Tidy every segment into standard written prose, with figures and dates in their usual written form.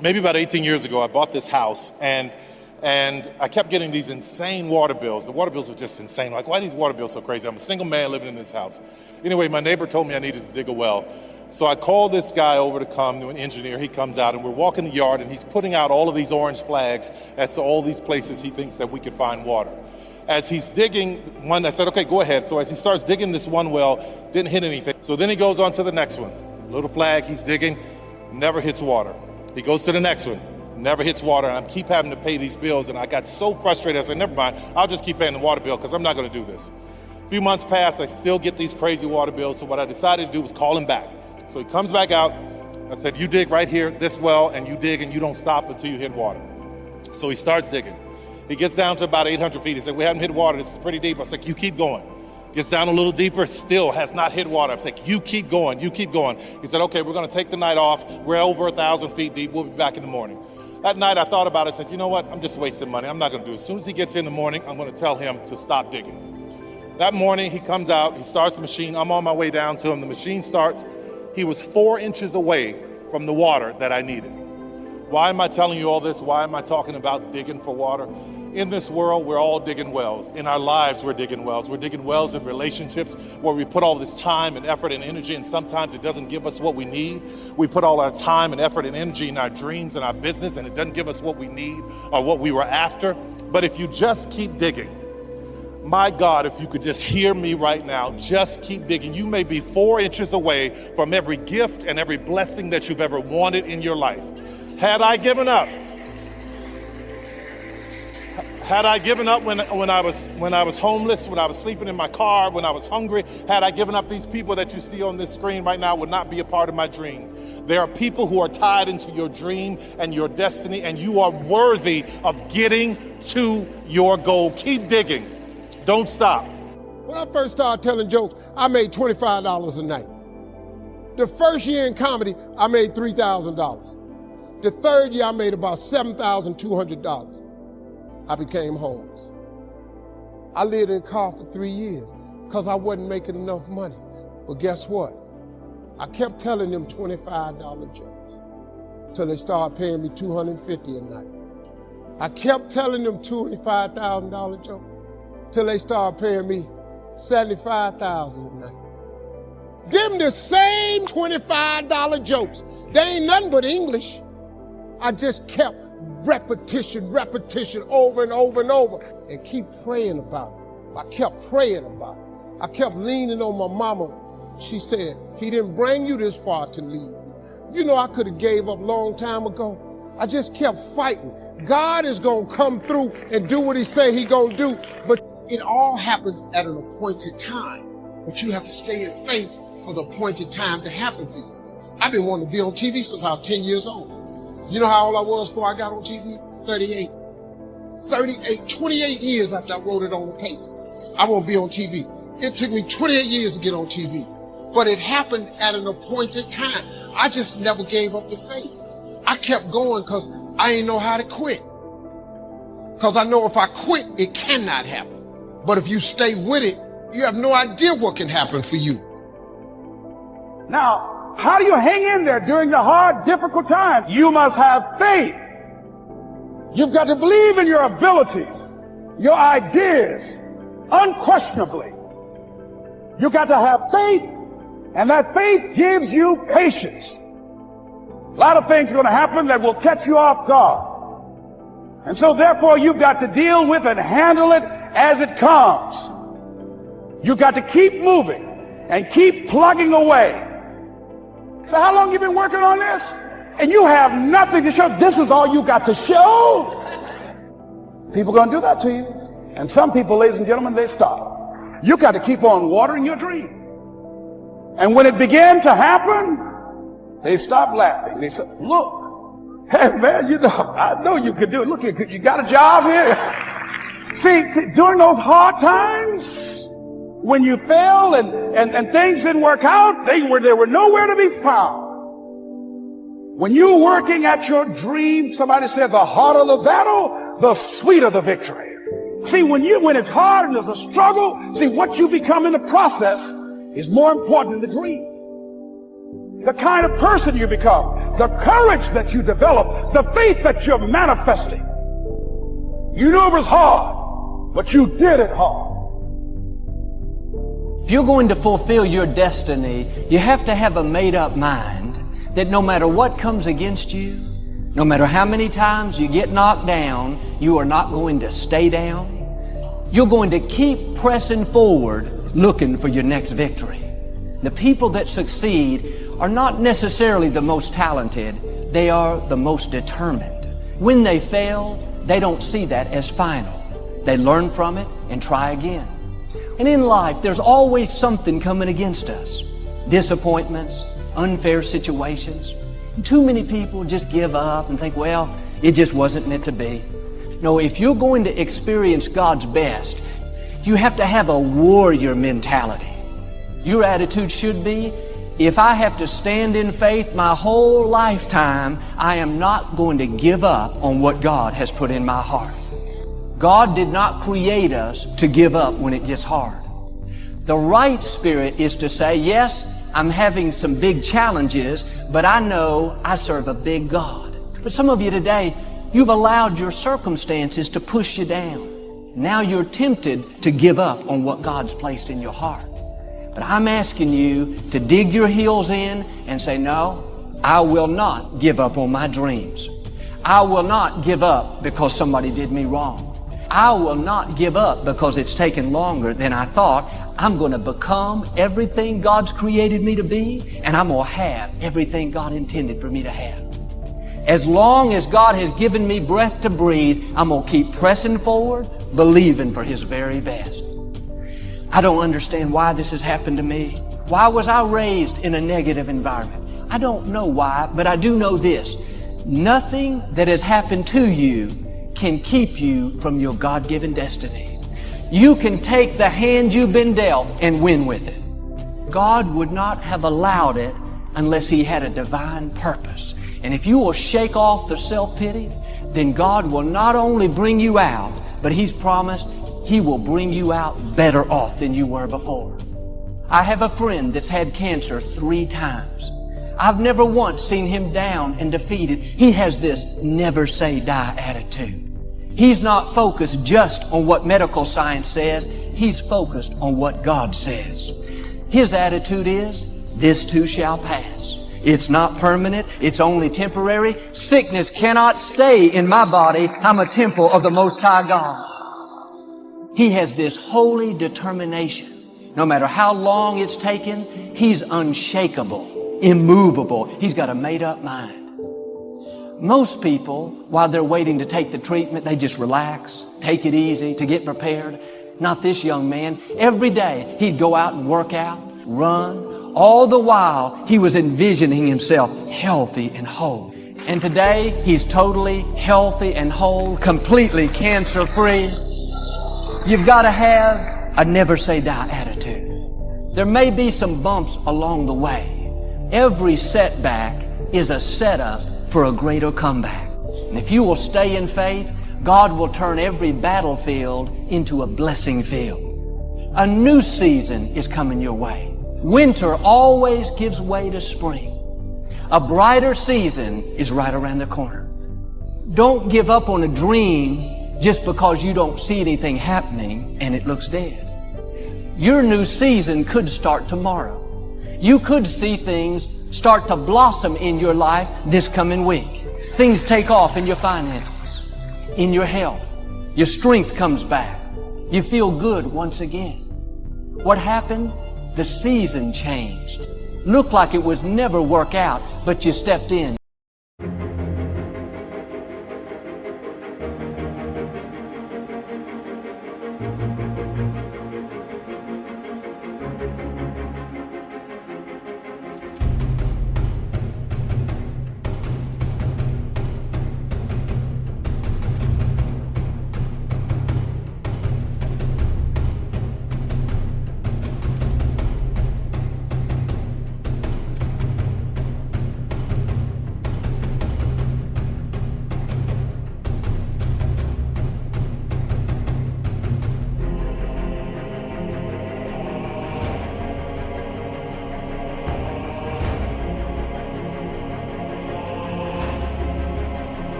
Maybe about 18 years ago, I bought this house, and I kept getting these insane water bills. The water bills were just insane. Like, why are these water bills so crazy? I'm a single man living in this house. Anyway, my neighbor told me I needed to dig a well. So I called this guy over to come, to an engineer. He comes out, and we're walking the yard, and he's putting out all of these orange flags as to all these places he thinks that we could find water. As he's digging one, I said, okay, go ahead. So as he starts digging this one well, didn't hit anything. So then he goes on to the next one. Little flag, he's digging, never hits water. He goes to the next one, never hits water, and I keep having to pay these bills, and I got so frustrated, I said, never mind, I'll just keep paying the water bill because I'm not gonna do this. A few months passed, I still get these crazy water bills, so what I decided to do was call him back. So he comes back out, I said, you dig right here, this well, and you dig and you don't stop until you hit water. So he starts digging. He gets down to about 800 feet, he said, we haven't hit water, this is pretty deep. I said, you keep going. Gets down a little deeper, still has not hit water. I was like, you keep going, you keep going. He said, okay, we're gonna take the night off. We're over 1,000 feet deep, we'll be back in the morning. That night I thought about it, I said, you know what, I'm just wasting money, I'm not gonna do it. As soon as he gets in the morning, I'm gonna tell him to stop digging. That morning he comes out, he starts the machine, I'm on my way down to him, the machine starts. He was 4 inches away from the water that I needed. Why am I telling you all this? Why am I talking about digging for water? In this world, we're all digging wells. In our lives, we're digging wells. We're digging wells in relationships where we put all this time and effort and energy, and sometimes it doesn't give us what we need. We put all our time and effort and energy in our dreams and our business, and it doesn't give us what we need or what we were after. But if you just keep digging, my God, if you could just hear me right now, just keep digging. You may be 4 inches away from every gift and every blessing that you've ever wanted in your life. Had I given up when I was homeless, when I was sleeping in my car, when I was hungry, had I given up, these people that you see on this screen right now would not be a part of my dream. There are people who are tied into your dream and your destiny, and you are worthy of getting to your goal. Keep digging. Don't stop. When I first started telling jokes, I made $25 a night. The first year in comedy, I made $3,000. The third year, I made about $7,200. I became homeless. I lived in a car for 3 years because I wasn't making enough money. But guess what? I kept telling them $25 jokes till they started paying me $250 a night. I kept telling them $25,000 jokes till they started paying me $75,000 a night. Them the same $25 jokes. They ain't nothing but English. I just kept repetition over and over and over, and keep praying about it. I kept praying about it. I kept leaning on my mama. She said, he didn't bring you this far to leave you. You know, I could have gave up a long time ago. I just kept fighting. God is gonna come through and do what he say he gonna do, but it all happens at an appointed time. But you have to stay in faith for the appointed time to happen for you. I've been wanting to be on TV since I was 10 years old. You know how old I was before I got on TV? 38. 28 years after I wrote it on the paper. I won't be on TV. It took me 28 years to get on TV. But it happened at an appointed time. I just never gave up the faith. I kept going because I didn't know how to quit. Because I know if I quit, it cannot happen. But if you stay with it, you have no idea what can happen for you. Now, how do you hang in there during the hard, difficult times? You must have faith. You've got to believe in your abilities, your ideas, unquestionably. You've got to have faith, and that faith gives you patience. A lot of things are going to happen that will catch you off guard. And so therefore you've got to deal with and handle it as it comes. You've got to keep moving and keep plugging away. So how long you been working on this? And you have nothing to show. This is all you got to show. People are going to do that to you. And some people, ladies and gentlemen, they stop. You got to keep on watering your dream. And when it began to happen, they stopped laughing. They said, look, hey man, you know, I know you can do it. Look, you got a job here. See, during those hard times, when you fell and things didn't work out, they were nowhere to be found. When you're working at your dream, somebody said the harder the battle, the sweeter the victory. See, when it's hard and there's a struggle, see, what you become in the process is more important than the dream. The kind of person you become, the courage that you develop, the faith that you're manifesting. You knew it was hard, but you did it hard. If you're going to fulfill your destiny, you have to have a made-up mind that no matter what comes against you, no matter how many times you get knocked down, you are not going to stay down. You're going to keep pressing forward, looking for your next victory. The people that succeed are not necessarily the most talented, they are the most determined. When they fail, they don't see that as final. They learn from it and try again. And in life, there's always something coming against us. Disappointments, unfair situations. Too many people just give up and think, well, it just wasn't meant to be. No, if you're going to experience God's best, you have to have a warrior mentality. Your attitude should be, if I have to stand in faith my whole lifetime, I am not going to give up on what God has put in my heart. God did not create us to give up when it gets hard. The right spirit is to say, yes, I'm having some big challenges, but I know I serve a big God. But some of you today, you've allowed your circumstances to push you down. Now you're tempted to give up on what God's placed in your heart. But I'm asking you to dig your heels in and say, no, I will not give up on my dreams. I will not give up because somebody did me wrong. I will not give up because it's taken longer than I thought. I'm going to become everything God's created me to be, and I'm going to have everything God intended for me to have. As long as God has given me breath to breathe, I'm going to keep pressing forward, believing for His very best. I don't understand why this has happened to me. Why was I raised in a negative environment? I don't know why, but I do know this. Nothing that has happened to you can keep you from your God-given destiny. You can take the hand you've been dealt and win with it. God would not have allowed it unless He had a divine purpose. And if you will shake off the self-pity, then God will not only bring you out, but He's promised He will bring you out better off than you were before. I have a friend that's had cancer 3 times. I've never once seen him down and defeated. He has this never say die attitude. He's not focused just on what medical science says. He's focused on what God says. His attitude is, this too shall pass. It's not permanent. It's only temporary. Sickness cannot stay in my body. I'm a temple of the Most High God. He has this holy determination. No matter how long it's taken, he's unshakable, immovable. He's got a made-up mind. Most people, while they're waiting to take the treatment, they just relax, take it easy to get prepared. Not this young man. Every day he'd go out and work out, run. All the while he was envisioning himself healthy and whole. And today he's totally healthy and whole, completely cancer-free. You've got to have a never say die attitude. There may be some bumps along the way. Every setback is a setup for a greater comeback. And if you will stay in faith, God will turn every battlefield into a blessing field. A new season is coming your way. Winter always gives way to spring. A brighter season is right around the corner. Don't give up on a dream just because you don't see anything happening and it looks dead. Your new season could start tomorrow. You could see things start to blossom in your life this coming week. Things take off in your finances, in your health. Your strength comes back. You feel good once again. What happened? The season changed. Looked like it was never work out, but you stepped in.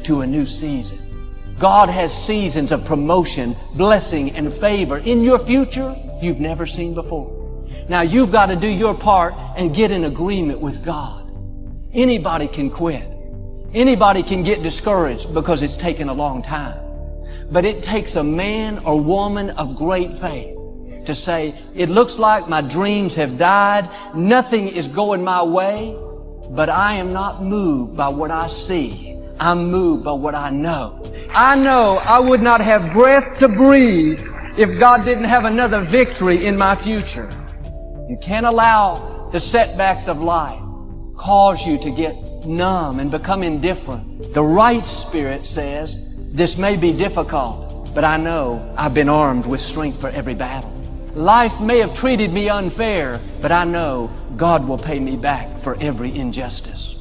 to a new season. God has seasons of promotion, blessing, and favor in your future you've never seen before. Now you've got to do your part and get in agreement with God. Anybody can quit. Anybody can get discouraged because it's taken a long time. But it takes a man or woman of great faith to say, it looks like my dreams have died, nothing is going my way, but I am not moved by what I see. I'm moved by what I know. I know I would not have breath to breathe if God didn't have another victory in my future. You can't allow the setbacks of life cause you to get numb and become indifferent. The right spirit says, this may be difficult, but I know I've been armed with strength for every battle. Life may have treated me unfair, but I know God will pay me back for every injustice.